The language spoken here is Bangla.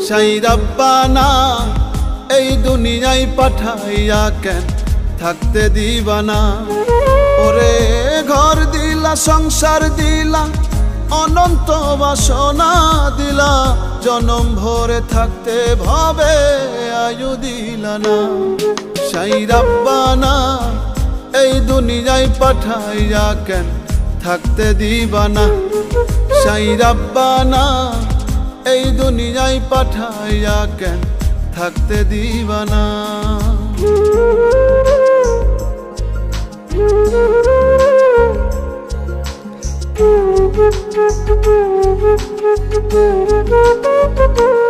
সাই রাব্বানা এই দুনিয়ায় পাঠাইয়া কেন থাকতে দিবানা। ওরে ঘর দিলা সংসার দিলা অনন্ত বাসনা দিলা, জনম ভরে থাকতে ভাবে আয়ু দিলা না। সাই রাব্বানা এই দুনিয়ায় পাঠাইয়া কেন থাকতে দিবানা। সাই রাব্বানা এই দুনিয়ায় পাঠাইয়া কেন থাকতে দিবানা। Thank you.